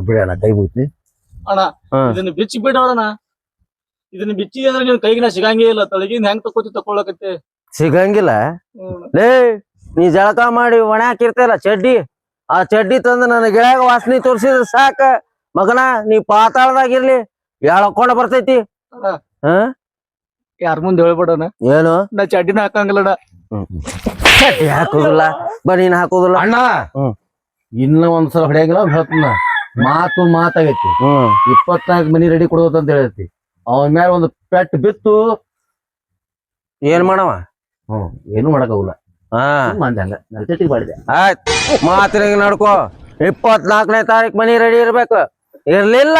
ಬಿಡೋಣ ಕೈ ಬಿಡ್ತಿ ಅಣ್ಣ ಇದನ್ನ ಬಿಚ್ಚಿ ಬಿಡೋಣ. ಇದನ್ನ ಬಿಚ್ಚಿ ಅಂದ್ರೆ ನಿನ್ ಕೈಗಿನ ಸಿಗಂಗೇ ಇಲ್ಲ. ತಳಗಿಂದ ಹೆಂಗ್ ತಕೊಳ್ಳಕತ್ತೆ ಸಿಗಂಗಿಲ್ಲ. ಲೇ ನೀ ಜಳಕ ಮಾಡಿ ಒಣ ಹಾಕಿರ್ತಲ್ಲ ಚಡ್ಡಿ, ಆ ಚಡ್ಡಿ ತಂದು ನನ್ನ ಗಿಡಾಗ ವಾಸನೆ ತೋರ್ಸಿದ್ರ ಸಾಕ ಮಗನ. ನೀ ಪಾತಾಳದಾಗಿರ್ಲಿ ಹೇಳಕೊಂಡ ಬರ್ತೈತಿ. ಯಾರ ಮುಂದೆ ಹೇಳ್ಬಿಡೋಣ. ಏನು ನಾ ಚಡ್ಡಿನ ಹಾಕಂಗಿಲ್ಲಣ್ಣ. ಚಡ್ಡಿ ಹಾಕೋದಿಲ್ಲ, ಬನೀನ್ ಹಾಕೋದಿಲ್ಲ ಅಣ್ಣ. ಇನ್ನ ಒಂದ್ಸಲ ಹೊಡೆಯಂಗಿಲ್ಲ ಹೇಳ್ತಾನ. ಮಾತಾಗೈತಿ. 24 ಮನಿ ರೆಡಿ ಕೊಡೋದಂತ ಹೇಳೈತಿ. ಅವನ ಮ್ಯಾಲ ಒಂದು ಪೆಟ್ ಬಿತ್ತು. ಏನ್ ಮಾಡವ? ಏನು ಮಾಡಕ್ಕಾಗಲ್ಲ. ಮಾಡಿದೆ. ಆಯ್ತ್ ಮಾತಿನಾಗ ನಡ್ಕೋ. 24ನೇ ತಾರೀಕ್ ಮನಿ ರೆಡಿ ಇರ್ಬೇಕು. ಇರ್ಲಿಲ್ಲ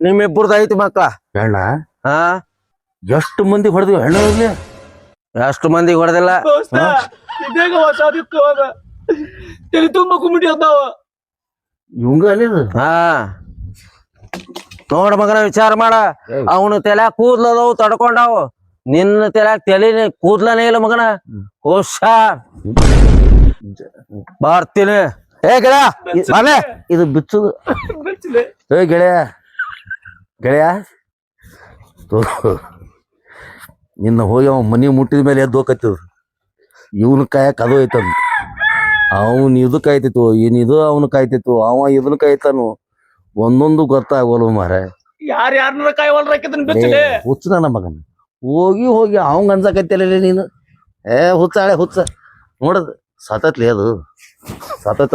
ನಿಮ್ಮಿಬ್ಬರದು ಐತಿ ಮಕ್ಕಳ. ಹೆಣ್ಣ ಹಾ ಎಷ್ಟು ಮಂದಿ ಹೊಡೆದ್ವಿ ಹೆಣ್ಣ ಇರ್ಲಿ. ಎಷ್ಟು ಮಂದಿಗೆ ಹೊಡೆದಿಲ್ಲ. ಇದೇಗ ಹೊಸಾದಿತ್ತು ಅದ ತಲೆ ತುಂಬ ಕುಮಿಟಿ ಅದಾವ ಇವಂಗ ಅಲ್ಲಿದು. ಹಾ ನೋಡ ಮಗನ ವಿಚಾರ ಮಾಡ. ಅವನು ತಲೆ ಕೂದ್ಲದವು ತಡ್ಕೊಂಡಾವು. ನಿನ್ನ ತಲೆ ತಲೆ ಕೂದ್ಲನೇ ಇಲ್ಲ ಮಗನ. ಹುಷಾರ್ ಬರ್ತೀನಿ. ಏ ಗೆಳೆಯ ಮನೆ ಇದು ಬಿಚ್ಚುದು. ಏ ಗೆಳೆಯ ಗೆಳೆಯ ನಿನ್ನ ಹೋಗಿ ಅವ ಮನಿ ಮುಟ್ಟಿದ ಮೇಲೆ ಎದ್ದು ಹೋಗತ್ತಿದ್ರು. ಇವನು ಕಾಯಕ್ ಅದು ಐತದ. ಅವನ್ ಇದು ಕಾಯ್ತಿತ್ತು, ಏನಿದು ಅವನು ಕಾಯ್ತಿತ್ತು, ಅವ ಇದನ್ನ ಕಾಯ್ತಾನು. ಒಂದೊಂದು ಗೊತ್ತಾಗೋಲ್ಲ ಮಾರ. ಯಾರ್ಯಾರ ಕಾಯವಲ್ರ ಹುಚ್ಚ ನನ್ನ ಮಗನ. ಹೋಗಿ ಹೋಗಿ ಅವಂಗ ಅನ್ಸಕೈತಿಲ್ಲ ನೀನು. ಹುಚ್ಚಾಳೆ ಹುಚ್ಚ ನೋಡದ್ ಸತತ್ಲಿ ಅದು ಸತತ್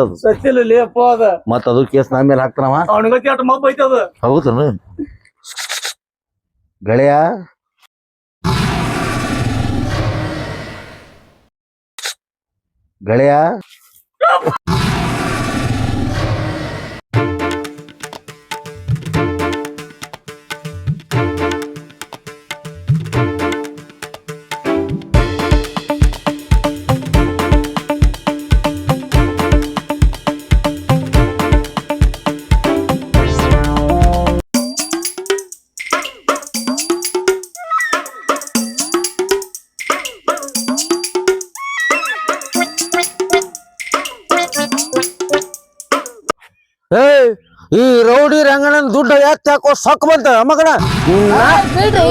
ಮತ್ತ ಅದು ಕೇಸ್ ನಾ ಮೇಲೆ ಹಾಕ್ತಾನವ. ಹೌದನ ಗೆಳೆಯ ಗೆಳೆಯ ಈ ರೌಡಿ ರಂಗಣ್ಣನ ದುಡ್ಡು ಯಾಕೋ ಸೊಕ್ಕ ಬಂತ ಮಗನ. ಬಿಡ್ರಿ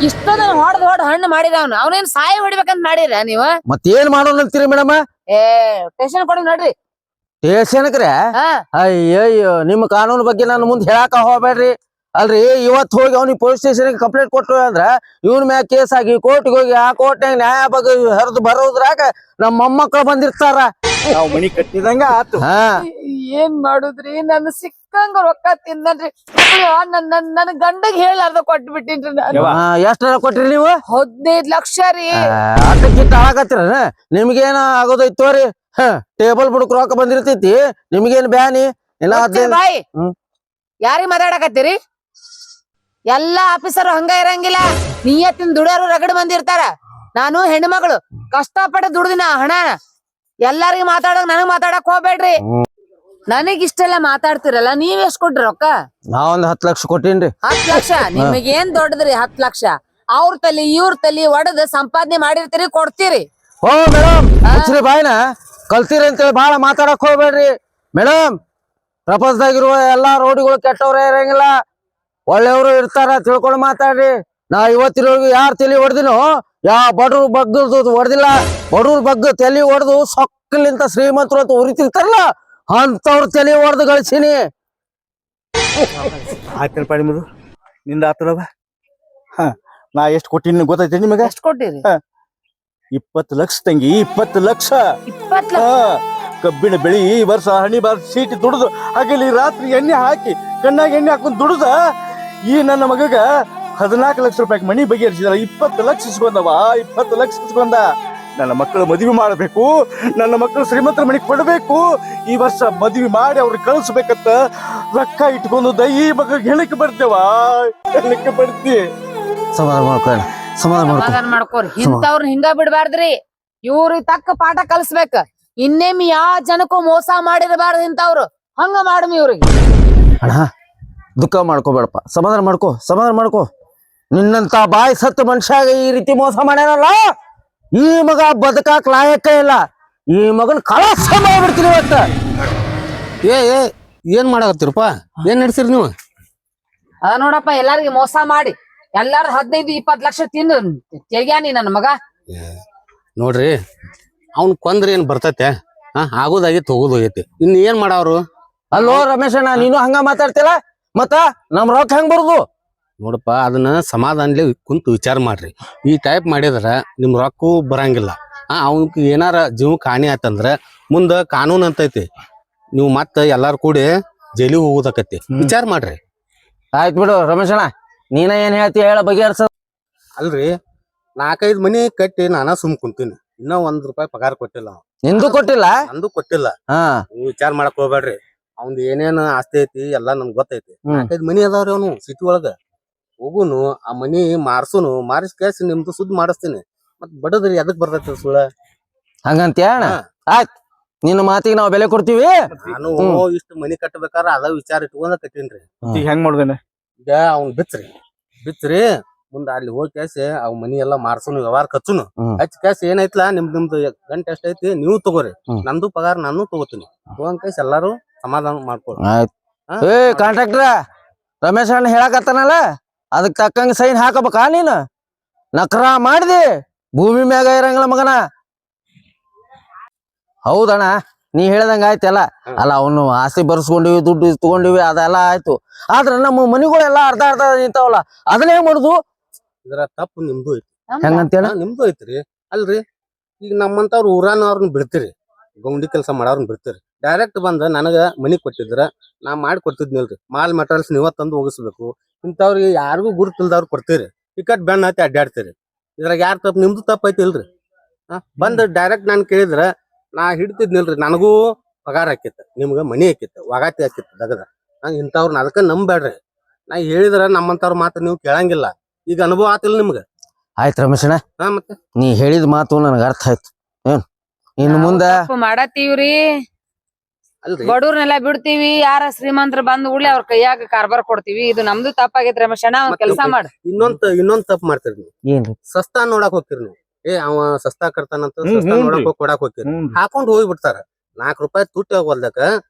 ಇಷ್ಟೊಂದು ಹೊಡ್ ಹಣ್ಣು ಮಾಡಿದ ಅವನೇನ್ ಸಾಯಿ ಹೊಡಿಬೇಕಂತ ಮಾಡಿರ ನೀವ. ಮತ್ತೇನ್ ಮಾಡೋಣ ಅಂತೀರಿ ಮೇಡಮ್? ಟೇಷನ್ ಕೊಡಿ ನೋಡ್ರಿ. ಸ್ಟೇಷನ್ಕ್ರೆ? ಅಯ್ಯಯ್ಯೋ ನಿಮ್ಮ ಕಾನೂನು ಬಗ್ಗೆ ನಾನು ಮುಂದೆ ಹೇಳಾಕ ಹೋಗ್ಬೇಡ್ರಿ. ಅಲ್ರಿ ಇವತ್ ಹೋಗಿ ಅವ್ನಿಗೆ ಪೊಲೀಸ್ ಸ್ಟೇಷನ್ ಕಂಪ್ಲೇಂಟ್ ಕೊಟ್ಟು ಅಂದ್ರ ಇವನ್ ಮ್ಯಾಗ ಕೇಸ್ ಆಗಿ ಕೋರ್ಟ್ಗೆ ಹೋಗಿ ಆ ಕೋರ್ಟ್ನಾಗ ನ್ಯಾಯ ಬಗ್ಗೆ ಹರಿದು ಬರೋದ್ರಾಗ ನಮ್ಮ ಮೊಮ್ಮಕ್ಕಳು ಬಂದಿರ್ತಾರ. ನಾವ್ ಮನಿ ಕಟ್ಟಿದಂಗ ಆತು. ಏನ್ ಮಾಡುದ್ರಿ? ನನ್ ಸಿಕ್ಕಂಗ ರೊಕ್ಕ ತಿಂದನ್ರಿ. ನನ್ ಗಂಡಗ್ ಹೇಳಾರ್ದ ಕೊಟ್ಟು ಬಿಟ್ಟಿನ್ರಿ. ಎಷ್ಟಾರ ಕೊಟ್ರಿ ನೀವು? 15 ಲಕ್ಷ ರೀ. ಅಟ್ಟಕ್ಕಿಟ್ಟ ಹಾಕತ್ತಿರ ನಿಮ್ಗೇನ ಆಗೋದೈತೋರಿ. ಟೇಬಲ್ ಬುಡಕ್ ರೊಕ್ಕ ಬಂದಿರ್ತೈತಿ, ನಿಮ್ಗೇನ್ ಬ್ಯಾನಿ ಇಲ್ಲ. ಬಾಯಿ ಯಾರಿಗ್ ಮಾತಾಡಕತ್ತೀರಿ? ಎಲ್ಲಾ ಆಫೀಸರ್ ಹಂಗ ಇರಂಗಿಲ್ಲ. ನಿಯತ್ತಿನ ದುಡಿಯೋರು ರಗಡ್ ಬಂದಿರ್ತಾರ. ನಾನು ಹೆಣ್ಮಗಳು ಕಷ್ಟಪಟ್ಟು ದುಡ್ದಿನ ಹಣ ಎಲ್ಲಾರಿಗೂ ಮಾತಾಡಕ್ ನನಗ್ ಮಾತಾಡಕ್ ಹೋಗ್ಬೇಡ್ರಿ. ನನಗ್ ಇಷ್ಟೆಲ್ಲ ಮಾತಾಡ್ತಿರಲ್ಲ, ನೀವ್ ಎಷ್ಟ್ ಕೊಟ್ರಿ ರೊಕ್ಕ? ನಾ ಒಂದ್ 10 ಲಕ್ಷ ಕೊಟ್ಟೇನ್ರಿ. 10 ಲಕ್ಷ ನಿಮಗೇನ್ ದೊಡ್ಡದ್ರಿ? 10 ಲಕ್ಷ ಅವ್ರ ತಲಿ ಇವ್ರ ತಲಿ ಒಡದ್ ಸಂಪಾದನೆ ಮಾಡಿರ್ತೀರಿ, ಕೊಡ್ತೀರಿ. ಓ ಮೇಡಮ್ ಮುಚ್ಚ್ರಿ ಬಾಯ್ನ. ಕಲ್ತೀರಿ ಅಂತೇಳಿ ಬಾಳ ಮಾತಾಡಕ್ ಹೋಗ್ಬೇಡ್ರಿ ಮೇಡಮ್. ಪ್ರಪಂಚದಾಗಿರುವ ಎಲ್ಲಾ ರೋಡಿಗಳು ಕೆಟ್ಟವ್ರೇ ಇರಂಗಿಲ್ಲ, ಒಳ್ಳೆಯವರು ಇರ್ತಾರ. ತಿಳ್ಕೊಂಡು ಮಾತಾಡ್ರಿ. ನಾ ಇವತ್ತಿರೋರ್ಗು ಯಾರ್ ತಲಿ ಹೊಡೆದಿನೋ, ಯಾವ ಬಡ್ರು ಬಗ್ಗದು ಹೊಡೆದಿಲ್ಲ. ಬಡವ್ರ ಬಗ್ಗೆ ತಲೆ ಹೊಡೆದು ಸೊಕ್ಕಲಿಂತ ಶ್ರೀಮಂತರು ಅಂತ ಉರಿತಿರ್ತಾರಲ್ಲ, ಅಂತವ್ರ ತಲೆ ಹೊಡೆದು ಗಳಿಸೀನಿ. ಆಯ್ತನಪ್ಪ ನಿಮ್ಮದು. ನಿಂದ ಆತದವ. ನಾ ಎಷ್ಟು ಕೊಟ್ಟಿನಿ ಗೊತ್ತೈತೆ ನಿಮಗ? ಎಷ್ಟ್ ಕೊಟ್ಟಿರಿ? 20 ಲಕ್ಷ ತಂಗಿ. 20 ಲಕ್ಷ. 20 ಲಕ್ಷ ಕಬ್ಬಿಣ ಬೆಳಿ ಈ ವರ್ಷ ಹಣಿ ಬಾರ್ ಸೀಟಿ ದುಡ್ದು ಹಗಲಿ ರಾತ್ರಿ ಎಣ್ಣೆ ಹಾಕಿ ಕಣ್ಣಾಗ ಎಣ್ಣೆ ಹಾಕೊಂಡ್ ದುಡ್ದ ಈ ನನ್ನ ಮಗಗ 14 ಲಕ್ಷ ರೂಪಾಯಿ ಮನಿ ಬಗೆಹರಿಸಿದ. 20 ಲಕ್ಷ ಇಸ್ಕೊಂಡವ. 20 ಲಕ್ಷ ಇಸ್ಕೊಂಡ. ನನ್ನ ಮಕ್ಕಳು ಮದುವೆ ಮಾಡಬೇಕು, ನನ್ನ ಮಕ್ಕಳು ಶ್ರೀಮಂತರ ಮನೆಗೆ ಕೊಡಬೇಕು. ಈ ವರ್ಷ ಮದುವೆ ಮಾಡಿ ಅವ್ರಿಗೆ ಕಳಿಸ್ಬೇಕಂತ ರೊಕ್ಕ ಇಟ್ಕೊಂಡು ಈ ಮಗ ಹೇಳಿಕೆ ಬರ್ತೇವ. ಹೇಳಿಕೆ ಬರ್ತಿ. ಸಮಾಧಾನ ಮಾಡ್ಕೊಳ್ಳ, ಸಮಾಧಾನ ಮಾಡ್ಕೋರಿ. ಇಂಥವ್ರನ್ನ ಹಿಂಗ ಬಿಡ್ಬಾರ್ದ್ರಿ. ಇವ್ರಿಗೆ ತಕ್ಕ ಪಾಠ ಕಲಿಸ್ಬೇಕ. ಇನ್ನೇಮ್ ಯಾವ ಜನಕ್ಕೂ ಮೋಸ ಮಾಡಿರಬಾರ್ದು ಇಂಥವ್ರು. ಹಂಗ ಮಾಡಮ್ ಇವ್ರಿಗೆ. ಅಣ್ಣ ದುಃಖ ಮಾಡ್ಕೋಬೇಡಪ್ಪ, ಸಮಾಧಾನ ಮಾಡ್ಕೋ. ನಿನ್ನಂತ ಬಾಯಿ ಸತ್ತು ಮನುಷ್ಯಾಗ ಈ ರೀತಿ ಮೋಸ ಮಾಡ್ಯಾರಲ್ಲ, ಈ ಮಗ ಬದುಕಾಕ್ ಲಾಯಕ ಇಲ್ಲ. ಈ ಮಗನ್ ಕಳಸ ಮಾಡ್ಬಿಡ್ತೀನಿ ಇವತ್ತ. ಏ ಏನ್ ಮಾಡಕತ್ತೀರಪ್ಪ ಏನ್ ನಡ್ಸಿರಿ ನೀವು ಅದ ನೋಡಪ್ಪ ಎಲ್ಲಾರ್ಗಿ ಮೋಸ ಮಾಡಿ ಎಲ್ಲಾರು 15-20 ಲಕ್ಷ ತಿಂದು ತೆಗ್ಯಾನಿ ನನ್ನ ಮಗ. ನೋಡ್ರಿ ಅವ್ನ್ ಕೊಂದ್ರೆ ಏನ್ ಬರ್ತೈತೆ ಆಗೋದಾಗೈತಿ ಹೋಗೋದಾಗೈತಿ ಇನ್ ಏನ್ ಮಾಡವ್ರು ಅಲ್ಲೋ ರಮೇಶಣ್ಣ ನೀನು ಹಂಗ ಮಾತಾಡ್ತಿಲ್ಲ ಮತ್ತ ನಮ್ ರೊಕ್ಕ ಹೆಂಗ್ ಬರುದು? ನೋಡಪ್ಪ ಅದನ್ನ ಸಮಾಧಾನಲೆ ಕುಂತು ವಿಚಾರ ಮಾಡ್ರಿ. ಈ ಟೈಪ್ ಮಾಡಿದ್ರ ನಿಮ್ ರೊಕ್ಕೂ ಬರಂಗಿಲ್ಲ. ಅವನ್ಕ್ ಏನಾರ ಜೀವಕ್ಕೆ ಹಾನಿ ಆತಂದ್ರ ಮುಂದ ಕಾನೂನ್ ಅಂತೈತಿ. ನೀವು ಮತ್ತ ಎಲ್ಲಾರು ಕೂಡಿ ಜೈಲಿಗೆ ಹೋಗೋದಕ್ಕತಿ. ವಿಚಾರ ಮಾಡ್ರಿ. ಆಯ್ತು ಬಿಡು ರಮೇಶಣ್ಣ, ನೀನ ಏನ್ ಹೇಳ್ತಿ ಹೇಳ ಬಗೆಹರ್ಸ. ಅಲ್ರಿ 4-5 ಮನಿ ಕಟ್ಟಿ ನಾನಾ ಸುಮ್ ಕುಂತೀನಿ. ಇನ್ನ ₹1 ಪಗಾರ ಕೊಟ್ಟಿಲ್ಲ ಅವ. ನಿಂದು ಕೊಟ್ಟಿಲ್ಲ? ನಂದು ಕೊಟ್ಟಿಲ್ಲ. ಹಾ, ನೀವು ವಿಚಾರ ಮಾಡಕ್ ಹೋಗ್ಬೇಡ್ರಿ. ಅವ್ನ್ದ ಏನೇನ್ ಆಸ್ತಿ ಐತಿ ಎಲ್ಲಾ ನಮ್ಗ್ ಗೊತ್ತೈತಿ. ಹ್ಮ್. 4-5 ಮನಿ ಅದಾವ್ರಿ ಅವನು ಸಿಟಿ ಒಳಗ. ಹೋಗುನು ಆ ಮನಿ ಮಾರ್ಸುನು ಮಾರಿಸ್ ಕೇಸಿ ನಿಮ್ದು ಸುದ್ದಿ ಮಾಡಿಸ್ತೀನಿ. ಮತ್ ಬಡದ್ರಿ ಎದಕ್ ಬರ್ತೈತಿ ಸುಳ್ಳ? ಹಂಗಂತ್ಯ ಅಣ್ಣ? ಆಯ್ತ್, ನಿನ್ನ ಮಾತಿಗೆ ನಾವ್ ಬೆಲೆ ಕೊಡ್ತೀವಿ. ನಾನು ಇಷ್ಟ ಮನಿ ಕಟ್ಟಬೇಕಾರ ಅದ ವಿಚಾರ ಇಟ್ಕೊಂಡ ಕಟ್ಟೀನ್ರಿ. ಈಗ ಹೆಂಗ್ ಮಾಡ್ದೇನೆ? ಈಗ ಅವ್ನ್ ಬಿಚ್ರಿ ಮುಂದ ಅಲ್ಲಿ ಹೋಗಿ ಕೇಸಿ ಅವ್ ಮನಿ ಎಲ್ಲಾ ಮಾರ್ಸುನು ವ್ಯವಹಾರ ಖರ್ಚುನು ಹಚ್ಚ ಕೇಸಿ ಏನೈತ್ಲಾ ನಿಮ್ದು ಗಂಟೆ ಎಷ್ಟೈತಿ ನೀವು ತಗೋರಿ. ನಂದು ಪಗಾರ ನಾನು ತಗೋತೀನಿ. ತಗೊಂಡ್ ಕೇಸಿ ಎಲ್ಲಾರು ಸಮಾಧಾನ ಮಾಡ್ಕೊಳ್ರಿ. ಆಯ್ತ್. ಏ ಕಾಂಟ್ರಾಕ್ಟ್ರ, ರಮೇಶ್ ಅಣ್ಣ ಹೇಳಕತ್ತಾನಲ್ಲ ಅದಕ್ ತಕ್ಕಂಗ ಸೈನ್ ಹಾಕಬೇಕಾ ನೀನು? ನಕ್ರ ಮಾಡಿದಿ ಭೂಮಿ ಮ್ಯಾಗ ಇರಂಗಿಲ್ಲ ಮಗನ. ಹೌದಣ್ಣ, ನೀ ಹೇಳ್ದಂಗ ಆಯ್ತಲ್ಲ. ಅಲ್ಲ ಅವನು ಆಸ್ತಿ ಬರ್ಸ್ಕೊಂಡಿವಿ, ದುಡ್ಡು ತಗೊಂಡಿವಿ, ಅದೆಲ್ಲ ಆಯ್ತು. ಆದ್ರ ನಮ್ಮ ಮನಿಗಳೆಲ್ಲ ಅರ್ಧ ನಿಂತಾವಲ್ಲ, ಅದನ್ನ ಹೆಂಗ್ ಮಾಡುದು? ಇದ್ರ ತಪ್ಪು ನಿಮ್ದು ಐತಿ. ಹೆಂಗಂತೇಳ? ನಿಮ್ದು ಐತ್ರಿ. ಅಲ್ರಿ ಈಗ ನಮ್ಮಂತವ್ರ ಊರಾನವ್ರನ್ನ ಬಿಡ್ತೀರಿ, ಗೌಂಡಿ ಕೆಲಸ ಮಾಡೋರ್ನ ಬಿಡ್ತೀರಿ. ಡೈರೆಕ್ಟ್ ಬಂದ ನನಗ ಮನಿ ಕೊಟ್ಟಿದ್ರ ನಾ ಮಾಡಿ ಕೊಡ್ತಿದ್ನಿಲ್ರಿ. ಮಾಲ್ ಮೆಟೀರಿಯಲ್ಸ್ ನೀವ ತಂದು ಹೋಗಿಸ್ಬೇಕು. ಇಂಥವ್ರಿಗೆ ಯಾರಿಗೂ ಗುರುತಿಲ್ದವ್ರು ಕೊಡ್ತೀರಿ. ಟಿಕೆಟ್ ಬೆನ್ನ ಹತ್ತಿ ಅಡ್ಡಾಡ್ತೀರಿ. ಇದ್ರಾಗ ಯಾರ ತಪ್ಪು? ನಿಮ್ದು ತಪ್ಪ ಐತಿ ಇಲ್ರಿ. ಬಂದ್ ಡೈರೆಕ್ಟ್ ನಾನ್ ಕೇಳಿದ್ರ ನಾ ಹಿಡ್ತಿದ್ನಿಲ್ರಿ. ನನಗೂ ಪಗಾರ ಹಾಕಿತ್ತ, ನಿಮ್ಗ ಮನಿ ಹಾಕಿತ್ತ, ವಾಗಾತಿ ಹಾಕಿತ್ತ ದಗದ. ಇಂಥವ್ರನ್ನ ಅದಕ್ಕ ನಂಬ್ಯಾಡ್ರಿ. ನಾ ಹೇಳಿದ್ರ ನಮ್ಮಂತವ್ರ ಮಾತು ನೀವು ಕೇಳಂಗಿಲ್ಲ. ಈಗ ಅನುಭವ ಆತಿಲ್ಲ ನಿಮ್ಗ. ಆಯ್ತು ರಮೇಶಣ್ಣ, ಮತ್ತೆ ನೀ ಹೇಳಿದ ಮಾತು ನನಗ ಅರ್ಥ ಆಯ್ತು. ಏನ್ ಇನ್ನು ಮುಂದ ಮಾಡತ್ತೀವ್ರಿ, ಅಲ್ರಿ ಬಡವ್ರನ್ನೆಲ್ಲ ಬಿಡ್ತೀವಿ. ಯಾರ ಶ್ರೀಮಂತರ ಬಂದ್ ಉಳ್ಳಿ ಅವ್ರ ಕೈಯಾಗ ಕಾರ್ಬಾರ್ ಕೊಡ್ತೀವಿ. ಇದು ನಮ್ದು ತಪ್ಪಾಗೈತಿ ರಮೇಶಣ್ಣ. ಒಂದ್ ಕೆಲ್ಸ ಮಾಡ, ಇನ್ನೊಂದ್ ತಪ್ಪು ಮಾಡ್ತೀರಿ ನೀವು. ಏನ್ರಿ? ಸಸ್ತಾ ನೋಡಕ್ ಹೋಗ್ತೀರಿ ನೀವು. ಅವ ಸಸ್ತಾ ಕರ್ತಾನಂತ ಸಸ್ತಾ ನೋಡಕ್ ಹೋಗಿ ಕೊಡಾಕ್ ಹೋಗ್ತೀರಿ. ಹಾಕೊಂಡ್ ಹೋಗಿ ಬಿಡ್ತಾರ. ₹4 ತುಟ್ಟಿ ಹೋಗೋಲ್ದಕ್ಕ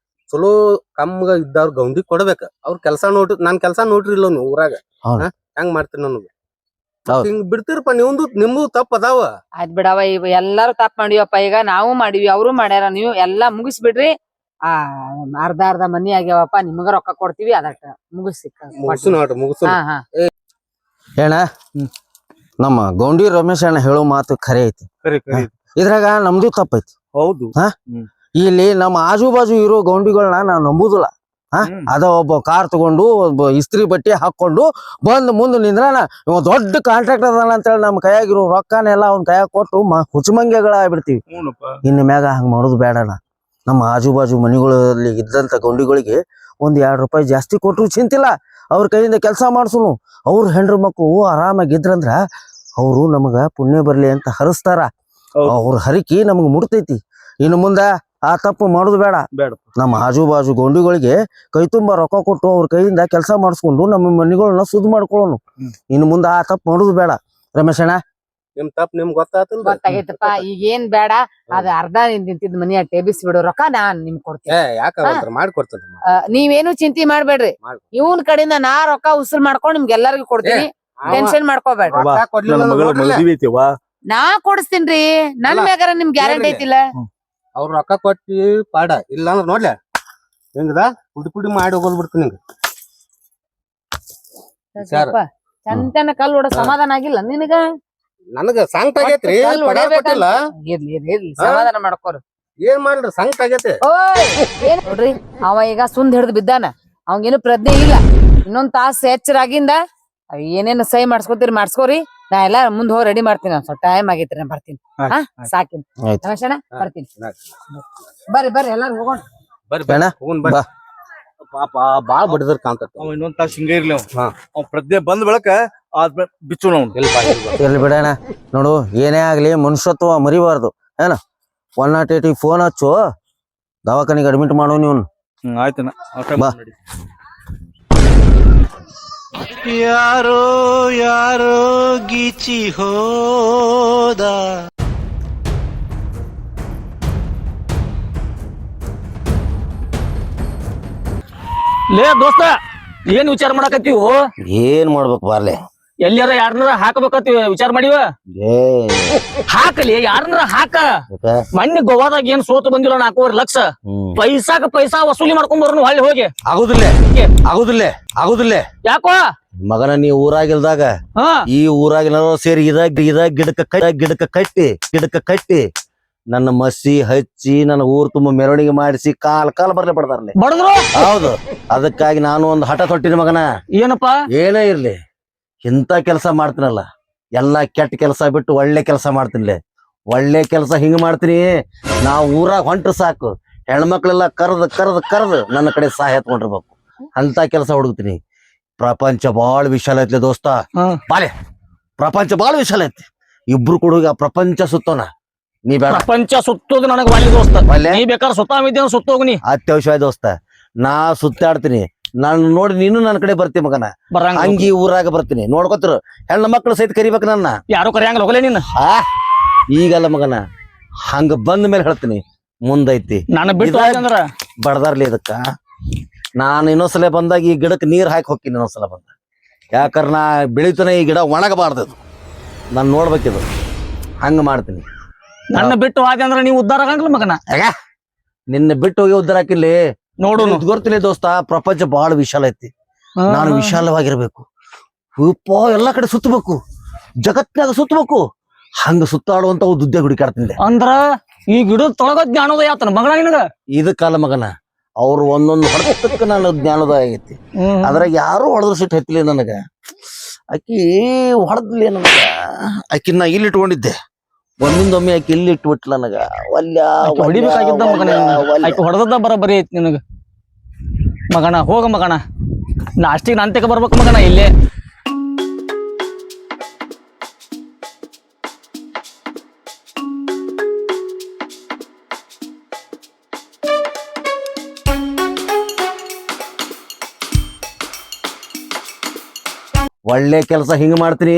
ಚಲೋ ಕಮ್ಮಗ ಇದ್ದವ್ರ ಗೌಂಡಿ ಕೊಡ್ಬೇಕ. ಅವ್ರ ಕೆಲ್ಸ ನೋಡ್ರಿ. ನಾನ್ ಕೆಲ್ಸ ನೋಡ್ರಿ ಇಲ್ಲ ನೀವು ಊರಾಗ ಹೆಂಗ್ ಮಾಡ್ತೀರಿ ನನಗ ಹಿಂಗ್ ಬಿಡ್ತೀರಪ್ಪ. ನಿಮ್ದು ತಪ್ಪ ಅದಾವ. ಆಯ್ತ್ ಬಿಡವ, ಇವ್ ಎಲ್ಲಾರು ತಪ್ಪ ಮಾಡಿವಪ್ಪ. ಈಗ ನಾವು ಮಾಡಿವಿ, ಅವರು ಮಾಡ್ಯಾರ. ನೀವು ಎಲ್ಲಾ ಮುಗಿಸ್ಬಿಡ್ರಿ. ಅರ್ಧ ಮನಿ ಆಗ್ಯಾವಪ್ಪ, ನಿಮ್ಗ ರೊಕ್ಕ ಕೊಡ್ತೀವಿ. ಅದಕ್ಕ ಮುಗಿಸಿ ಮುಗಿಸು. ಏನ ನಮ್ಮ ಗೌಂಡಿ ರಮೇಶ್ ಅಣ್ಣ ಹೇಳೋ ಮಾತು ಖರೆ ಐತಿ. ಇದ್ರಾಗ ನಮ್ದು ತಪ್ಪೈತಿ. ಹೌದು. ಇಲ್ಲಿ ನಮ್ಮ ಆಜು ಬಾಜು ಇರೋ ಗೌಂಡಿಗಳನ್ನ ನಾವ್ ನಂಬುದಿಲ್ಲ. ಅದ ಒಬ್ಬ ಕಾರ್ ತಗೊಂಡು ಒಬ್ಬ ಇಸ್ತ್ರಿ ಬಟ್ಟೆ ಹಾಕೊಂಡು ಬಂದ್ ಮುಂದ್ ನಿಂದ್ರಾನ ಇವ ದೊಡ್ಡ ಕಾಂಟ್ರಾಕ್ಟ್ ಅದಾನ ಅಂತೇಳಿ ನಮ್ ಕೈಯಾಗಿರೋ ರೊಕ್ಕನೆಲ್ಲ ಅವ್ನ ಕೈಯಾಗ ಕೊಟ್ಟು ಹುಚ್ಚುಮಂಗ್ಯಗಳ ಆಗ್ಬಿಡ್ತೀವಿ. ಇನ್ನು ಮ್ಯಾಗ ಹಂಗ ಮಾಡೋದು ಬೇಡಣ್ಣ. ನಮ್ಮ ಆಜು ಬಾಜು ಮನಿಗಳಲ್ಲಿ ಇದ್ದಂತ ಗೌಂಡಿಗಳಿಗೆ ₹1-2 ಜಾಸ್ತಿ ಕೊಟ್ಟರು ಚಿಂತಿಲ್ಲ. ಅವ್ರ ಕೈಯಿಂದ ಕೆಲಸ ಮಾಡ್ಸುನು. ಅವ್ರ ಹೆಂಡ್ರ ಮಕ್ಕಳು ಆರಾಮಾಗಿದ್ರಂದ್ರ ಅವ್ರು ನಮಗ ಪುಣ್ಯ ಬರ್ಲಿ ಅಂತ ಹರಿಸ್ತಾರ. ಅವ್ರ ಹರಿಕಿ ನಮಗ್ ಮುಡ್ತೈತಿ. ಇನ್ನು ಮುಂದ ಆ ತಪ್ಪು ಮಾಡೋದು ಬೇಡ. ನಮ್ಮ ಆಜು ಬಾಜು ಗೌಂಡಿಗಳಿಗೆ ಕೈ ತುಂಬಾ ರೊಕ್ಕ ಕೊಟ್ಟು ಅವ್ರ ಕೈಯಿಂದ ಕೆಲಸ ಮಾಡಿಸ್ಕೊಂಡು ನಮ್ಮ ಮನಿಗಳನ್ನ ಸುದ್ದಿ ಮಾಡ್ಕೊಳ್ಳೋನು. ಇನ್ನು ಮುಂದ ಆ ತಪ್ಪು ಮಾಡೋದು ಬೇಡ ರಮೇಶಣ್ಣ. ನಿಮ್ ತಪ್ಪ ನಿಮ್ಗೆ ಗೊತ್ತಾತಿಲ್ಲ. ಗೊತ್ತಾಗೈತಪ್ಪ. ಈಗ ಏನ್ ಬೇಡ, ಅದ ಅರ್ಧ ನಿಂತಿದ್ ಮನಿ ಟೇಬಿಸ್ ಬಿಡು. ರೊಕ್ಕ ನಾನ್ ನಿಮ್ ಕೊಡ್ತೀನಿ. ಮಾಡ್ಕೊಡ್ತೇನೆ. ನೀವೇನು ಚಿಂತೆ ಮಾಡ್ಬೇಡ್ರಿ. ಇವನ್ ಕಡೆಯಿಂದ ನಾ ರೊಕ್ಕ ಉಸುಲ್ ಮಾಡ್ಕೊಂಡ್ ನಿಮ್ಗೆಲ್ಲರಿಗೂ ಕೊಡ್ತೀನಿ. ಟೆನ್ಷನ್ ಮಾಡ್ಕೋಬೇಡ್ರಿ. ನಾ ಕೊಡಿಸ್ತೀನ್ರಿ. ನನ್ ಮ್ಯಾಗಾರ ನಿಮ್ ಗ್ಯಾರಂಟಿ ಐತಿಲ್ಲ. ಅವ್ರ ರೊಕ್ಕ ಕೊಟ್ಟಿ ಪಾಡ ಇಲ್ಲ ಅಂದ್ರ ನೋಡ್ಲ ಹೆಂಗದ ಪುಡಿ ಮಾಡಿ ಹೋಗೋದ್ ಬಿಡ್ತೀನಿ. ಚಂತನ ಕಲ್ ಹೊಡ ಸಮಾಧಾನ ಆಗಿಲ್ಲ ನಿನಗ? ನನಗ ಸಂಕಟ ಆಗೈತ್ರಿ. ಸಮಾಧಾನ ಮಾಡ್ಕೋರಿ. ಏನ್ ಮಾಡ್ರಿ ಸಂಕಟ ಆಗೈತಿ. ನೋಡ್ರಿ, ಅವ ಈಗ ಸುಂದ್ ಹಿಡ್ದು ಬಿದ್ದಾನ. ಅವಂಗೇನು ಪ್ರಜ್ಞೆ ಇಲ್ಲ. ಇನ್ನೊಂದ್ ತಾಸ ಎಚ್ಚರಾಗಿಂದ ಏನೇನು ಸಹಿ ಮಾಡ್ಸ್ಕೊತೀರಿ ಮಾಡ್ಸ್ಕೋರಿ. ನಾ ಎಲ್ಲಾ ಮುಂದ್ ಹೋಗಿ ರೆಡಿ ಮಾಡ್ತೀನಿ. ಸ್ವಲ್ಪ ಟೈಮ್ ಆಗೈತ್ರಿ, ನಾ ಬರ್ತೀನಿ. ಸಾಕಿನ್ ರಮೇಶಣ್ಣ, ಬರ್ತೀನಿ. ಬರ್ರಿ ಎಲ್ಲಾರು ಹೋಗೋಣ. ಬರ್ರಿ ಪಾಪ ಬಾಳ್ ಬಡದ್ರ ಕಾಣ್ತೈತಿ. ಇನ್ನೊಂದ್ ತಾಸ ಹಿಂಗ ಇರ್ಲಿ. ಅವ್ ಪ್ರಜ್ಞೆ ಬಂದ್ ಬೆಳಕ ಬಿಚ್ಚು ಇರ್ಲಿ ಬಿಡಣ. ನೋಡು, ಏನೇ ಆಗ್ಲಿ ಮನುಷ್ಯತ್ವ ಮರಿಬಾರ್ದು. ಏನ 108 ಫೋನ್ ಹಚ್ಚು, ದವಾಖಾನಿಗೆ ಅಡ್ಮಿಟ್ ಮಾಡೋ ನೀವು. ಆಯ್ತಣ್ಣ. ಯಾರೋ ಗೀಚಿ ಹೋದ. ಲೇ ದೋಸ್ತ ಏನ್ ವಿಚಾರ ಮಾಡಕತ್ತೀವು? ಏನ್ ಮಾಡ್ಬೇಕು ಬಾರ್ಲೆ? ಎಲ್ಲಾರ ಯಾರನ್ನಾರ ಹಾಕಬೇಕತ್ತೀವಿ ವಿಚಾರ ಮಾಡಿವ. ಏ ಹಾಕಲಿ ಯಾರನ್ನಾರ ಹಾಕ. ಯಾಕ? ಮೊನ್ನೆ ಗೋವಾದಾಗ ಏನ್ ಸೋತು ಬಂದಿಲ್ಲ 4.5 ಲಕ್ಷ. ಪೈಸಾ ವಸೂಲಿ ಮಾಡ್ಕೊಂಡ್ ಬರೋನು ಹೊಳ್ಳಿ ಹೋಗಿ. ಆಗುದಿಲ್ಲ ಯಾಕೋ ಮಗನ ನೀ ಊರಾಗಿಲ್ದಾಗ ಹಾ ಈ ಊರಾಗಿನ ಸೇರಿ ಇದ ಗಿಡಕ್ಕ ಕಟ್ಟಿ ನನ್ನ ಮಸಿ ಹಚ್ಚಿ ನನ್ನ ಊರ್ ತುಂಬ ಮೆರವಣಿಗೆ ಮಾಡಿಸಿ ಕಾಲ್ ಬರ್ಲಿ ಬಡದಾರ್ಲಿ. ಬಡದ್ರು ಹೌದು, ಅದಕ್ಕಾಗಿ ನಾನು ಒಂದು ಹಠ ತೊಟ್ಟಿನ ಮಗನ. ಏನಪ್ಪಾ? ಏನೇ ಇರ್ಲಿ ಇಂಥ ಕೆಲಸ ಮಾಡ್ತೀನಲ್ಲ, ಎಲ್ಲಾ ಕೆಟ್ಟ ಕೆಲಸ ಬಿಟ್ಟು ಒಳ್ಳೆ ಕೆಲಸ ಮಾಡ್ತೀನಿ. ಒಳ್ಳೆ ಕೆಲಸ ಹಿಂಗ್ ಮಾಡ್ತೀನಿ. ನಾ ಊರಾಗ ಹೊಂಟ್ರ ಸಾಕು, ಹೆಣ್ಮಕ್ಳೆಲ್ಲ ಕರ್ದ್ ನನ್ನ ಕಡೆ ಸಹಾಯ ಎತ್ಕೊಂಡಿರ್ಬೇಕು. ಅಂತ ಕೆಲಸ ಹುಡುಕ್ತೀನಿ. ಪ್ರಪಂಚ ಬಾಳ ವಿಶಾಲ ಐತ್ಲೆ ದೋಸ್ತ. ಬಾಲೆ, ಪ್ರಪಂಚ ಬಾಳ ವಿಶಾಲ ಐತಿ. ಇಬ್ರು ಕೂಡ ಹೋಗಿ ಆ ಪ್ರಪಂಚ ಸುತ್ತೋಣ. ನೀ ಬೇಡ, ಪ್ರಪಂಚ ಸುತ್ತೋದು ನನಗ ಒಳ್ಳೆ ದೋಸ್ತ. ಒಲ್ಲೆ? ನೀ ಬೇಕಾದ್ರೆ ಸುತ್ತಾಮಿದ್ದ ಸುತ್ತೋಗ್ನಿ. ಅತ್ಯವಶ್ಯ ದೋಸ್ತ. ನಾ ಸುತ್ತಾಡ್ತೀನಿ, ನಾನು ನೋಡಿ ನೀನು ನನ್ನ ಕಡೆ ಬರ್ತೀನಿ ಮಗನ. ಬರಂಗ ಹಂಗಿ ಊರಾಗ ಬರ್ತೀನಿ, ನೋಡ್ಕೊತಿರು. ಹೆಣ್ಣ ಮಕ್ಳು ಸಹಿತ ಕರಿಬೇಕು ನನ್ನ. ಯಾರು ಕರೆಯಂಗಿಲ್ಲ ಹೋಗಲೇ ನೀನ್. ಈಗಲ್ಲ ಮಗನ, ಹಂಗ ಬಂದ ಮೇಲೆ ಹೇಳ್ತೀನಿ. ಮುಂದೈತಿ ನಾನು ಬಿಟ್ಟು ಇದಾಗ- ಅಂದ್ರ ಬಡದಾರ್ಲಿ ಇದಕ್ಕ. ನಾನು ಇನ್ನೊಂದ್ಸಲ ಬಂದಾಗ ಈ ಗಿಡಕ್ಕೆ ನೀರ್ ಹಾಕಿ ಹೋಗ್ತೀನಿ. ಇನ್ನೊಂದ್ಸಲ ಬಂದ, ಯಾಕಂದ್ರ ನಾ ಬೆಳಿತಾನೆ ಈ ಗಿಡ ಒಣಗಬಾರ್ದು. ನಾನು ನೋಡ್ಬೇಕಿದು, ಹಂಗ ಮಾಡ್ತೀನಿ. ನನ್ನ ಬಿಟ್ಟು ಆದ ಅಂದ್ರ ನೀವು ಉದ್ದಾರ ಆಗಂಗಿಲ್ಲ ಮಗನ. ನಿನ್ನ ಬಿಟ್ಟು ಹೋಗಿ ಉದ್ದಾರ ಹಾಕಿಲ್ಲಿ ನೋಡು ಗೊತ್ತಿಲ್ಲ ದೋಸ್ತ. ಪ್ರಪಂಚ ಬಹಳ ವಿಶಾಲ ಐತಿ. ನಾನು ವಿಶಾಲವಾಗಿರ್ಬೇಕು. ಎಲ್ಲಾ ಕಡೆ ಸುತ್ತಬೇಕು, ಜಗತ್ನಾಗ ಸುತ್ತಬೇಕು. ಹಂಗ ಸುತ್ತಾಡುವಂತ ದುದ್ದೆ ಹುಡುಕಾಡ್ತೀನಿ. ಅಂದ್ರ ಈ ಗಿಡದ ತೊಳಗ ಜ್ಞಾನೋದಯ ಆತನ ಮಗನ ನಿನಗ. ಇದಕ್ಕಲ್ಲ ಮಗನ, ಅವ್ರು ಒಂದೊಂದು ಹೊಡೆತಕ್ಕ ನಾನು ಜ್ಞಾನೋದಯ ಆಗೈತಿ. ಅದ್ರಾಗ ಯಾರು ಹೊಡೆದ್ರ ಸಿಟ್ಟು ಹತ್ತಿಲ್ಲ ನನಗ. ಆಕಿ ಹೊಡೆದ್ಲಿ ನನಗ. ಆಕಿ ನಾ ಇಲ್ಲಿ ಇಟ್ಕೊಂಡಿದ್ದೆ, ಒಮ್ಮೆ ಆಕಿ ಇಲ್ಲಿ ಇಟ್ಬಿಟ್ಲ ನನಗ. ಹೊಡಿಬೇಕಾಗಿದ್ದ ಮಗನ. ಆಯ್ತು ಹೊಡೆದದ ಬರೀ ಐತಿ ನಿನಗ ಮಗನ. ಹೋಗ ಮಗನ, ಲಾಸ್ಟಿಗೆ ನಂತಕ ಬರ್ಬೇಕು ಮಗನ. ಇಲ್ಲೇ ಒಳ್ಳೆ ಕೆಲಸ ಹಿಂಗ ಮಾಡ್ತೀನಿ.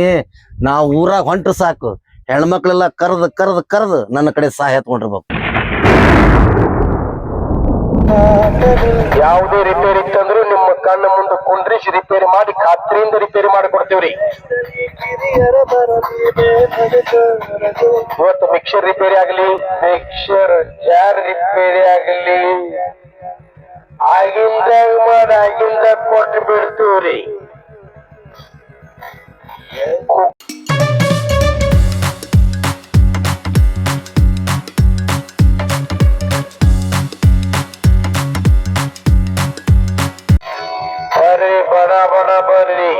ನಾ ಊರಾಗ ಹೊಂಟ್ರ ಸಾಕು, ಹೆಣ್ಮಕ್ಳೆಲ್ಲ ಕರ್ದ್ ನನ್ನ ಕಡೆ ಸಹಾಯ ಎತ್ಕೊಂಡಿರ್ಬೇಕು. ಯಾವುದೇ ರಿಪೇರಿ ಇತ್ತಂದ್ರು ನಿಮ್ಮ ಕಣ್ಣ ಮುಂದೆ ಕುಂಡ್ರಿಸಿ ರಿಪೇರಿ ಮಾಡಿ ಖಾತ್ರಿಯಿಂದ ರಿಪೇರಿ ಮಾಡಿಕೊಡ್ತೀವ್ರಿ. ಇವತ್ತು ಮಿಕ್ಸರ್ ರಿಪೇರಿ ಆಗಲಿ, ಮಿಕ್ಸರ್ ಜಾರ್ ರಿಪೇರಿ ಆಗಲಿ, ಆಗಿಂದ ಕೊಟ್ಟು ಬಿಡ್ತೀವ್ರಿ. ಬರ್ರಿ ಬಡ ಬರ್ರಿ.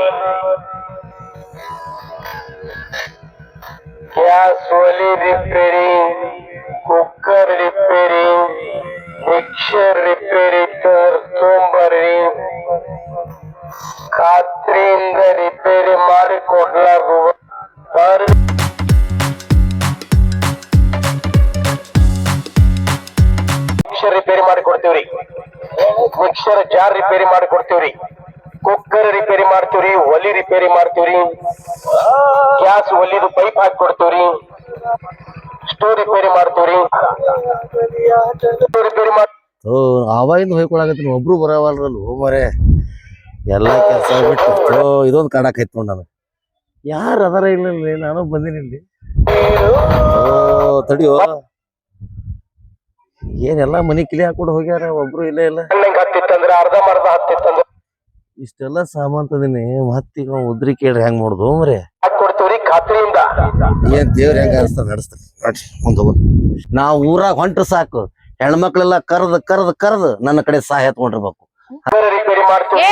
ಗ್ಯಾಸ್ ಒಲಿ repair, cooker repair, mixer repair ತೊಂಬರ್ರಿ. ಖಾತ್ರಿಯಿಂದ ರಿಪೇರಿ ಮಾಡಿ ಕೊಡ್ಲಾಗುವ. ಮಿಕ್ಸರ್ ರಿಪೇರಿ ಮಾಡಿ ಕೊಡ್ತೀವ್ರಿ, ಮಿಕ್ಸರ್ ಜಾರ್ ರಿಪೇರಿ ಮಾಡಿ ಕೊಡ್ತೀವ್ರಿ, ಕುಕ್ಕರ್ ರಿಪೇರಿ ಮಾಡ್ತೀವ್ರಿ, ಒಲಿ ರಿಪೇರಿ ಮಾಡ್ತೀವ್ರಿ, ಗ್ಯಾಸ್ ಒಲಿದು ಪೈಪ್ ಹಾಕಿ ಕೊಡ್ತೀವ್ರಿ, ಸ್ಟೋವ್ ರಿಪೇರಿ ಮಾಡ್ತೀವ್ರಿ, ರಿಪೇರಿ ಮಾಡಿ. ಅವಾಗಿಂದ ಹೋಯ್ಕೊಳಕತ್ತೀನಿ, ಒಬ್ರು ಬರವಲ್ರಲ್ಲ ಮರೆ. ಎಲ್ಲಾ ಕೆಲಸ ಬಿಟ್ಟು ಇದೊಂದು ಕಾಡಾಕೈತ್ ನೋಡ್ ನನಗೆ. ಯಾರು ಅದಾರ ಇಲ್ಲ, ನಾನು ಬಂದಿನಿ ಇಲ್ಲಿ. ತಡಿಯೋ, ಏನೆಲ್ಲಾ ಮನಿ ಕಿಲಿ ಹಾಕೊಂಡು ಹೋಗ್ಯಾರ, ಒಬ್ರು ಇಲ್ಲ. ಹತ್ತಿತ್ತಂದ್ರ ಅರ್ಧ ಹತ್ತಿತ್ತಂದ್ರ ಇಷ್ಟೆಲ್ಲಾ ಸಾಮಾನ್ ತಂದಿನಿ, ಮತ್ತೀಗ ಉದ್ರಿ ಕೇಳ್ರಿ ಹೆಂಗ್ ಮಾಡುದು ಮರೆ. ಕೊಡ್ತೀವ್ರಿ ಖಾತ್ರಿಯಿಂದ. ಏನ್ ದೇವ್ರ ಹೆಂಗ ಅನಿಸ್ತದ ನಡೆಸ್ತಾರೆ ನೋಡ್ರಿ. ಮುಂದೆ ನಾ ಊರಾಗ ಹೊಂಟ್ರ ಸಾಕು, ಹೆಣ್ಮಕ್ಳೆಲ್ಲ ಕರ್ದ್ ನನ್ನ ಕಡೆ ಸಹಾಯ ಎತ್ಕೊಂಡಿರ್ಬೇಕು. ರಿಪೇರಿ ಮಾಡ್ತೀವ್ರಿ,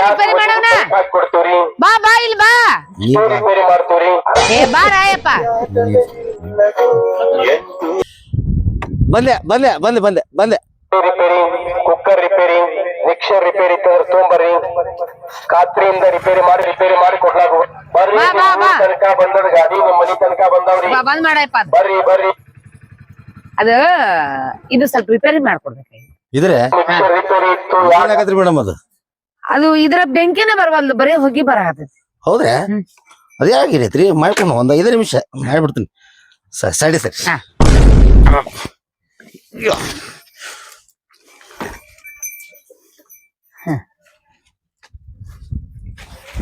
ರಿಪೇರಿ ಮಾಡೋಣ. ಕೊಡ್ತೀವ್ರಿ, ಬಾ ಇಲ್ಲಿ ಬಾ. ರಿಪೇರಿ ಮಾಡ್ತೀವ್ರಿ. ಬಾ ರಾಯಪ್ಪ. ಬಂದೆ. Repair, cooker repair, mixer repair ತೊಂಬರ್ರಿ. ಖಾತ್ರಿಯಿಂದ ರಿಪೇರಿ ಮಾಡಿ ಕೊಡ್ಲಾಗುವ. ಬರ್ರಿ, ತನಕ ಬಂದದ ಗಾಡಿ ನಿಮ್ ಮನಿ ತನಕ ಬಂದವ್ರಿ. ಬಂದ್ ಮಾಡಪ್ಪ. ಬರ್ರಿ. ಅದ ಇದು ಸ್ವಲ್ಪ ರಿಪೇರಿ ಮಾಡ್ಕೊಡ್ಬೇಕು. ಇದ್ರೆ ಮಿಕ್ಸರ್ ರಿಪೇರಿ ಇತ್ತು. ಏನಾಗತ್ರಿ ಮೇಡಮ್ ಅದು ಇದ್ರ ಬೆಂಕಿನ ಬರವಲ್ದು, ಬರೀ ಹೋಗಿ ಬರಕತ್ತೈತಿ. ಹೌದ್ರಾ? ಅದೇ ಆಗಿರೈತ್ರಿ, ಮಾಡ್ಕೊಂಡು ಒಂದ್ 5 ನಿಮಿಷ ಮಾಡ್ಬಿಡ್ತೀನಿ. ಸರಿ.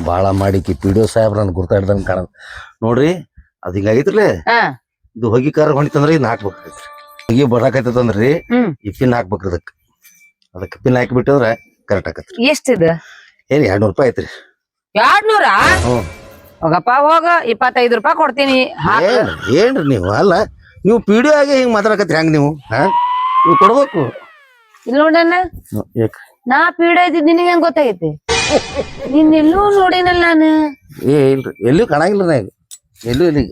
ಬಾಳ ಮಾಡಿಕಿ ಪಿ ಡಿ ಒ ಸಾಹೇಬ್ರ ನನ್ ಗುರ್ತಾಡ್ದಂಗ ಕಾಣ ನೋಡ್ರಿ ಅದ್ ಹಿಂಗಾಗೈತ್ರಲ್ಲ ಹಾ ಇದು ಹೊಗಿ ಕಾರ ಹೊಣಿತಂದ್ರ ಇದನ್ನ ಹಾಕ್ಬೇಕ್ರಿ ಹೊಗಿ ಬರಾಕೈತಂದ್ರಿ ಹ್ಮ್. ಈ ಪಿನ್ ಹಾಕ್ಬೇಕ್ರಿ ಅದಕ್ಕೆ ಪಿನ್ ಹಾಕಿಬಿಟ್ಟಂದ್ರ ಕರೆಕ್ಟ್ ಆಕತ್ರಿ ಎಷ್ಟಿದ ಏನ್ 200 ರೂಪಾಯಿ ಐತ್ರಿ 200 ಹ್ಮ್. ಹೋಗಪ್ಪ ಹೋಗ 25 ರೂಪಾಯಿ ಕೊಡ್ತೀನಿ ಹಾಕ್. ಏನ್ರಿ ನೀವು ಅಲ್ಲ ನೀವು ಪಿ ಡಿ ಒ ಆಗಿ ಹಿಂಗ್ ಮಾತಾಡಕತ್ರಿ ಹೆಂಗ್ ನೀವು ನೀವು ಕೊಡ್ಬೇಕು ಇಲ್ಲಿ ನೋಡಣ್ಣ ಯಾಕ್ರಿ ನಾ ಪೀಡ ಇದ್ದಿದ್ ನಿನಗೆ ಹೆಂಗ್ ಗೊತ್ತಾಗೈತಿ ನಿನ್ ಎಲ್ಲೂ ನೋಡಿನಲ್ಲ ನಾನು ಇಲ್ರಿ ಎಲ್ಲೂ ಕಾಣಂಗಿಲ್ಲ ನಾ ಈಗ ಎಲ್ಲೂ ಇಲ್ಲಿ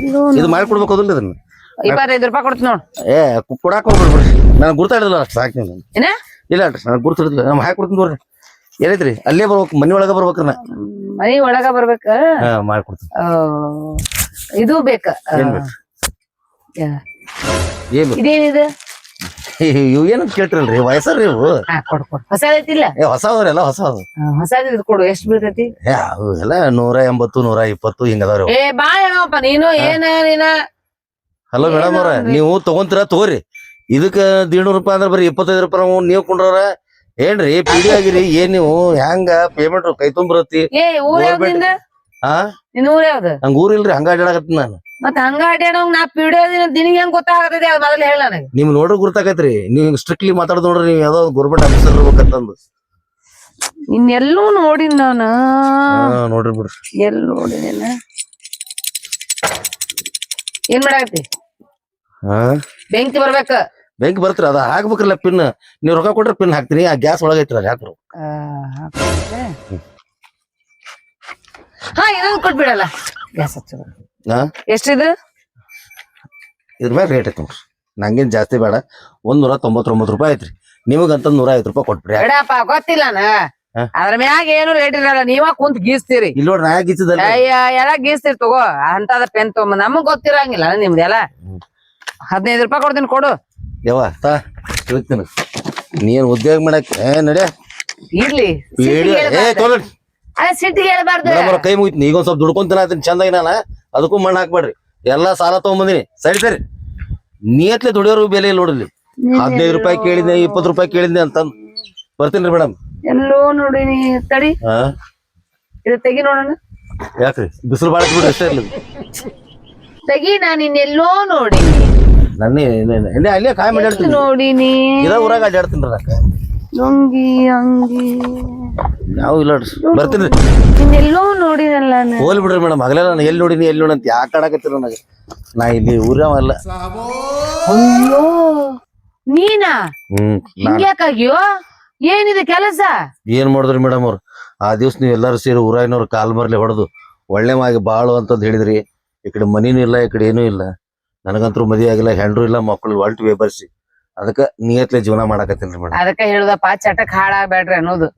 ಎಲ್ಲೂ ಇದು ಮಾಡ್ಕೊಡ್ಬೇಕು ಅದಲ್ಲ ಇದನ್ನ 25 ರೂಪಾಯಿ ಕೊಡ್ತೀನಿ ನೋಡ್ ಕೊಡಾಕ್ ಹೋಗ್ಬಿಡ್ರಿ ನನಗೆ ಗುರ್ತಾಡಿಲ್ಲ ಅಷ್ಟು ಸಾಕು ನೀವು ಏನ ಇಲ್ಲ ಅಲ್ರಿ ನನಗೆ ಗುರ್ತಿಡಿಲ್ಲ ನಮ್ ಹಾಕಿ ಕೊಡ್ತೀನಿ ನೋಡ್ರಿ ಏನೈತ್ರಿ ಅಲ್ಲೇ ಬರ್ಬೇಕು ಮನಿ ಒಳಗ ಬರ್ಬೇಕ್ರಿ ನಾ ಮನಿ ಒಳಗ ಬರ್ಬೇಕ ಮಾಡ್ಕೊಡ್ತೀನಿ ಇದು ಬೇಕ ಏನ್ ಬೇಕು ಏನ್ ಬೇಕು ಇದೇನಿದೆ ಇವು ಏನಂತ ಕೇಳ್ತಿರಲ್ರಿ ವಯಸ್ಸರ್ರಿ ಇವು ಕೊಡು ಹೊಸ ಐತಿಲ್ಲ ಹೊಸವ್ರೆಲ್ಲ ಹೊಸದು ಹೊಸದ್ ಕೊಡು ಎಷ್ಟ್ ಬೀಳ್ತೈತಿ ಅವು ಎಲ್ಲ 180 120 ಹಿಂಗದವ್ರಿ ಏ ಬಾ ಹೇಳಪ್ಪ ನೀನು ಏನ ನೀನ ಹಲೋ ಮೇಡಮ್ ಅವ್ರ ನೀವು ತಗೊಂತೀರ ತಗೋರಿ ಇದಕ್ಕ 150 ರೂಪಾಯಿ ಅಂದ್ರೆ ಬರೀ 25 ರೂಪಾಯಿ ನೀವು ಕೊಂಡ್ರ ಏನ್ರಿ ಪಿಡಿ ಆಗಿರಿ ಏನ್ ನೀವು ಹೆಂಗ ಪೇಮೆಂಟ್ ಕೈ ತುಂಬಿರತ್ತಿ ಏ ಊರ್ ಯಾವ್ದಿಂದ ನಿನ್ ಊರ್ ಯಾವ್ದು ಹಂಗ ಊರಿಲ್ರಿ ಹಂಗ ಅಡ್ಯಾಡಕತ್ತೀನಿ ನಾನು ಮತ್ ಹಂಗ ಅಡ್ಯಾಡೋಂಗ್ ನಾ ಪಿಡಿಯೋದಿನ ದಿನಿಗೆ ಹೆಂಗ್ ಗೊತ್ತಾಗತೈತಿ ಅದ್ ಮೊದಲು ಹೇಳ ನನಗೆ ನಿಮ್ ನೋಡ್ರಿ ಗುರ್ತಾಕೈತ್ರಿ ನೀವ್ ಸ್ಟ್ರಿಕ್ಟ್ಲಿ ಮಾತಾಡ್ ನೋಡ್ರಿ ನೀವ್ ಯಾವ್ದೋ ಗೌರ್ಮೆಂಟ್ ಆಫೀಸರ್ ಇರ್ಬೇಕಂತಂದು ಇನ್ನೆಲ್ಲೂ ನೋಡಿನ್ ನಾನು ನೋಡ್ರಿ ಬಿಡ್ರಿ ಎಲ್ ನೋಡಿನ ಏನ್ ಮಾಡಾಕತ್ತಿ ಬೆಂಕಿ ಬರ್ಬೇಕ ಬೆಂಕಿ ಬರ್ತೀರಿ ಅದ ಹಾಕ್ಬೇಕ್ರಲ್ಲ ಪಿನ್ ನೀವ್ ರೊಕ್ಕ ಕೊಟ್ರೆ ಪಿನ್ ಹಾಕ್ತೀನಿ ಆ ಗ್ಯಾಸ್ ಒಳಗೈತ್ರಿ ಅದ್ ಹಾಕ್ರು ಹಾ ಇನ್ನೊಂದು ಕೊಟ್ಬಿಡಲ್ಲ ಗ್ಯಾಸ್ ಹಚ್ಚ ಎಷ್ಟಿದು ಇದ್ರ ಮ್ಯಾಗ ರೇಟ್ ಐತಿ ನೋಡ್ರಿ ನಂಗೇನ್ ಜಾಸ್ತಿ ಬೇಡ 199 ರೂಪಾಯಿ ಐತ್ರಿ ನಿಮಗಂತ 150 ರೂಪಾಯಿ ಕೊಟ್ಬಿಡ್ರಿ ಬೇಡಪ್ಪ ಗೊತ್ತಿಲ್ಲ ಅದ್ರ ಮ್ಯಾಗ ಏನು ರೇಟ್ ಇರಲ್ಲ ನೀವ ಕುಂತ್ ಗೀಸ್ತೀರಿ ಇಲ್ಲಿ ನೋಡ್ರಿ ನಾ ಗೀಚದಲ್ಲ ಅಯ್ಯ ಎಲ್ಲ ಗೀಸ್ತೀರಿ ತಗೋ ಅಂತದ ಪೆನ್ ತಗೊಂಬ ನಮಗ್ ಗೊತ್ತಿರಂಗಿಲ್ಲ ನಿಮ್ದೆಲ್ಲ 15 ರೂಪಾಯಿ ಕೊಡ್ತೀನಿ ಕೊಡು ಯವ್ವ ತಾ ಹೇಳ್ತೀನಿ ನೀನ್ ಉದ್ಯೋಗ ಮಾಡಕ್ ನಡೆ ಇರ್ಲಿ ಅದೇ ಸಿಟ್ಟಿಗೆ ಹೇಳ್ಬಾರ್ದು ಕೈ ಮುಗಿತೀನಿ ಈಗ ಒಂದ್ ಸ್ವಲ್ಪ ದುಡ್ಕೊಂತೀನಿ ಅದನ್ನ ಚಂದಾಗಿ ನಾನು ಅದಕ್ಕೂ ಮಣ್ಣು ಹಾಕ್ಬೇಡ್ರಿ ಎಲ್ಲಾ ಸಾಲ ತಗೊಂಬಂದಿನಿ ಸರಿ ಸರಿ ನಿಯತ್ಲೆ ದುಡಿಯೋರು ಬೆಲೆ ಇಲ್ಲ ನೋಡ್ರಿ 15 ರೂಪಾಯಿ ಕೇಳಿದ್ನೆ 20 ರೂಪಾಯಿ ಕೇಳಿದ್ನೆ ಅಂತಂದ್ ಬರ್ತೀನಿ ಮೇಡಮ್ ಎಲ್ಲೋ ನೋಡಿನಿ ತಡಿ ಇದು ತೆಗಿ ನೋಡೋಣ ಯಾಕ್ರಿ ಬಿಸಿಲು ಬಾಳ ಬಿಡ್ರಿ ಅಷ್ಟೇ ಇರ್ಲಿ ತೆಗಿ ನಾನು ಇನ್ನೆಲ್ಲೋ ನೋಡಿನಿ ನನ್ನ ಅಲ್ಲೇ ಕಾಯಿ ಮಾಡ್ಯಾಡ್ತೀನಿ ನೋಡಿನಿ ಇದ ಊರಾಗ ಅಡ್ಡಾಡ್ತೀನಿ ನಾಕ ಲುಂಗಿ ಅಂಗಿ ಯಾವ ಇಲ್ಲ ಬರ್ತೀನಿ ಇನ್ನೆಲ್ಲೋ ನೋಡಿನಲ್ಲ ಹೋಲ್ ಬಿಡ್ರಿ ಮೇಡಮ್ ಹಗಲೇ ನಾನು ಎಲ್ಲಿ ನೋಡಿನಿ ಎಲ್ಲಿ ನೋಡಿ ಅಂತ ಯಾಕೆ ಆಡಾಕತ್ತೀರ ನನಗೆ ನಾ ಇಲ್ಲಿ ಊರವಲ್ಲ ಅಯ್ಯೋ ನೀನಾ ಹಿಂಗ್ಯಾಕಾಗ್ಯೋ ಏನಿದೆ ಕೆಲಸ ಏನ್ ಮಾಡಿದ್ರಿ ಮೇಡಮ್ ಅವ್ರು ಆ ದಿವ್ಸ ನೀವ್ ಎಲ್ಲಾರು ಸೇರಿ ಊರಾಗಿನವ್ರು ಕಾಲ್ ಮರ್ಲಿ ಹೊಡೆದು ಒಳ್ಳೆ ಮಾಗಿ ಬಾಳು ಅಂತಂದ್ ಹೇಳಿದ್ರಿ ಈ ಕಡೆ ಮನಿನೂ ಇಲ್ಲ ಈ ಕಡೆ ಏನೂ ಇಲ್ಲ ನನಗಂತೂ ಮದುವೆ ಆಗಿಲ್ಲ ಹೆಂಡ್ರು ಇಲ್ಲ ಮಕ್ಕಳು ಒಲ್ಟ್ ಬೇಬರ್ಸಿ ಅದಕ್ಕ ನಿಯತ್ಲೆ ಜೀವನ ಮಾಡಾಕತ್ತೀನ್ರಿ ಮೇಡಮ್ ಅದಕ್ಕ ಹೇಳುದಪ್ಪ ಚಟಕ್ ಹಾಳಾಗ್ಬೇಡ್ರಿ ಅನ್ನೋದು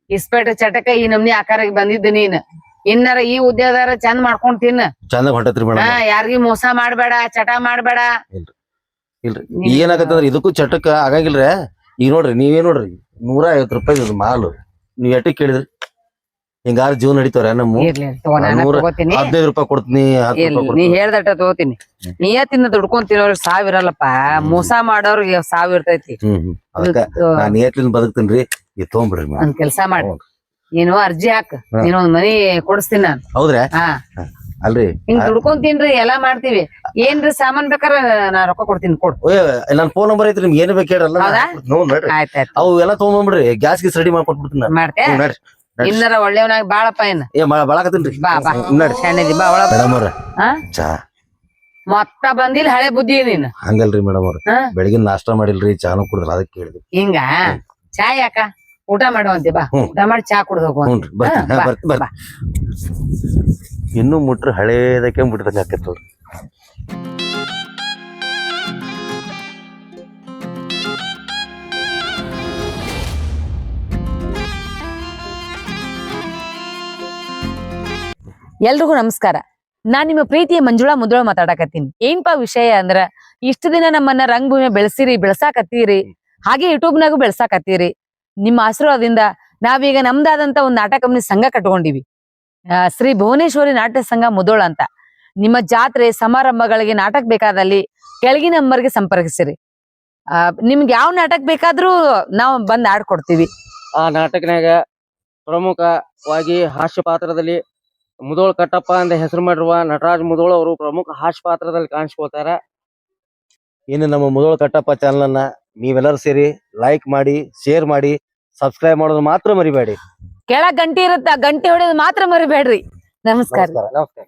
ಇಸ್ಪೇಟ ಚಟಕ ಈ ನಮ್ನಿ ಆಕಾರಕ್ಕೆ ಬಂದಿದ್ದ ನೀನ್ ಇನ್ನಾರ ಈ ಉದ್ಯೋಗದಾರ ಚಂದ ಮಾಡ್ಕೊಂಡ್ ತಿನ್ನ ಚಂದ ಹೊಂಟತ್ರಿ ಮೇಡಮ್ ಯಾರಿಗಿ ಮೋಸ ಮಾಡ್ಬೇಡ ಚಟ ಮಾಡ್ಬೇಡ ಇಲ್ರಿ ಏನಾಗತ್ತಂದ್ರ ಇದಕ್ಕೂ ಚಟಕ್ಕ ಆಗಂಗಿಲ್ರಿ ಈಗ ನೋಡ್ರಿ ನೀವೇ ನೋಡ್ರಿ 150 ರೂಪಾಯಿ ಮಾಲು ನೀವ್ ಎಟ್ಟಕ್ ಕೇಳಿದ್ರಿ ಹಿಂಗಾರ ಜೀವನ ನಡೀತಾರ ನಮ್ಮ 15 ರೂಪಾಯಿ ಕೊಡ್ತೀನಿ ನೀ ಹೇಳ್ದಟ್ಟ ತಗೋತೀನಿ ನಿಯತ್ತಿಂದ ದುಡ್ಕೊಂಡ್ ತಿನ್ನೋರ್ಗೆ ಸಾವಿರಲ್ಲಪ್ಪ ಮೋಸ ಮಾಡೋರ್ಗೆ 1000 ಇರ್ತೈತಿ ಅದಕ್ಕ ನಾನ್ ನಿಯತ್ಲಿಂದ ಬದುಕ್ತೀನ್ರಿ ಇದು ತಗೊಂಡ್ಬಿಡ್ರಿ ಒಂದ್ ಕೆಲ್ಸ ಮಾಡಿ ನೀನು ಅರ್ಜಿ ಹಾಕ್ ನೀನೊಂದ್ ಮನಿ ಕೊಡಿಸ್ತೀನಿ ನಾನು ಹೌದ್ರಾ ಅಲ್ರಿ ಹಿಂಗ್ ದುಡ್ಕೊಂಡ್ ತಿನ್ರಿ ಎಲ್ಲಾ ಮಾಡ್ತೀವಿ ಏನ್ರಿ ಸಾಮಾನ್ ಬೇಕಾರ ನಾ ರೊಕ್ಕ ಕೊಡ್ತೀನಿ ಕೊಡು ನನ್ ಫೋನ್ ನಂಬರ್ ಐತ್ರಿ ನಿಮ್ಗೆ ಏನು ಬೇಕು ಹೇಳಲ್ಲ ನೋಡ್ರಿ ಆಯ್ತಾಯ್ತು ಅವು ಎಲ್ಲ ತಗೊಂಡ್ಬಿಡ್ರಿ ಗ್ಯಾಸ್ ಗೀಸ್ ರೆಡಿ ಮಾಡ್ಕೊಟ್ಬಿಡ್ತೀನಿ ಮಾಡ್ತೇ ಇನ್ನರ ಒಳ್ಳೆಯವನಾಗ ಬಾಳಪ್ಪ ಏನ ಬಾಳಕತ್ತೀನ್ರಿ ಬಾ ಬಾ ಸಣ್ಣದಿ ಬಾ ಒಳ ಮೇಡಮ್ ಅವ್ರ ಚಾ ಮೊತ್ತ ಬಂದಿಲ್ಲ ಹಳೆ ಬುದ್ಧಿ ನೀನ್ ಹಂಗಲ್ರಿ ಮೇಡಮ್ ಅವ್ರ ಬೆಳಗಿನ ನಾಷ್ಟಾ ಮಾಡಿಲ್ರಿ ಚಾನು ಕುಡಿದ್ರ ಅದಕ್ಕೆ ಕೇಳಿದ್ವಿ ಹಿಂಗ ಚಾ ಯಾಕ ಊಟ ಮಾಡುವಂತೆ ಬಾ ಊಟ ಮಾಡಿ ಚಾ ಕುಡ್ದು ಹೋಗುವ ಇನ್ನು ಮುಟ್ರ ಹಳೇದಕ್ಕೆ ಮುಟ್ಟಿದಂಗ ಆಕೈತ್ ನೋಡ್ರಿ ಎಲ್ರಿಗೂ ನಮಸ್ಕಾರ ನಾನ್ ನಿಮ್ಮ ಪ್ರೀತಿಯ ಮಂಜುಳಾ ಮುದ್ರೋಳ ಮಾತಾಡಕತ್ತೀನಿ ಏನ್ಪಾ ವಿಷಯ ಅಂದ್ರ ಇಷ್ಟ ದಿನ ನಮ್ಮನ್ನ ರಂಗಭೂಮಿ ಬೆಳೆಸಿರಿ ಬೆಳ್ಸಾಕತ್ತೀರಿ ಹಾಗೆ ಯೂಟ್ಯೂಬ್ನಾಗು ಬೆಳ್ಸಾಕತ್ತೀರಿ ನಿಮ್ಮ ಆಶೀರ್ವಾದದಿಂದ ನಾವೀಗ ನಮ್ದಾದಂತ ಒಂದ್ ನಾಟಕ ಕಂಪನಿ ಸಂಘ ಕಟ್ಕೊಂಡಿವಿ ಶ್ರೀ ಭುವನೇಶ್ವರಿ ನಾಟ್ಯ ಸಂಘ ಮುದೋಳ ಅಂತ ನಿಮ್ಮ ಜಾತ್ರೆ ಸಮಾರಂಭಗಳಿಗೆ ನಾಟಕ ಬೇಕಾದಲ್ಲಿ ಕೆಳಗಿನ ನಂಬರ್ಗೆ ಸಂಪರ್ಕಿಸಿರಿ ನಿಮ್ಗೆ ಯಾವ ನಾಟಕ ಬೇಕಾದ್ರೂ ನಾವು ಬಂದ್ ಆಡ್ಕೊಡ್ತೀವಿ ಆ ನಾಟಕನಾಗ ಪ್ರಮುಖವಾಗಿ ಹಾಸ್ಯ ಪಾತ್ರದಲ್ಲಿ ಮುದೋಳ್ ಕಟ್ಟಪ್ಪ ಅಂತ ಹೆಸರು ಮಾಡಿರುವ ನಟರಾಜ್ ಮುದೋಳ್ ಅವರು ಪ್ರಮುಖ ಹಾಸ್ಯ ಪಾತ್ರದಲ್ಲಿ ಕಾಣಿಸ್ಕೊಳ್ತಾರ. ಇನ್ನು ನಮ್ಮ ಮುದೋಳ ಕಟ್ಟಪ್ಪ ಚಾನಲ್ ಅನ್ನ ನೀವೆಲ್ಲರೂ ಸೇರಿ ಲೈಕ್ ಮಾಡಿ, ಶೇರ್ ಮಾಡಿ, ಸಬ್ಸ್ಕ್ರೈಬ್ ಮಾಡೋದು ಮಾತ್ರ ಮರಿಬೇಡಿ. ಕೆಳಗ್ ಗಂಟೆ ಇರುತ್ತ, ಗಂಟೆ ಹೊಡೆಯೋದು ಮಾತ್ರ ಮರಿಬೇಡ್ರಿ. ನಮಸ್ಕಾರ. ನಮಸ್ಕಾರ.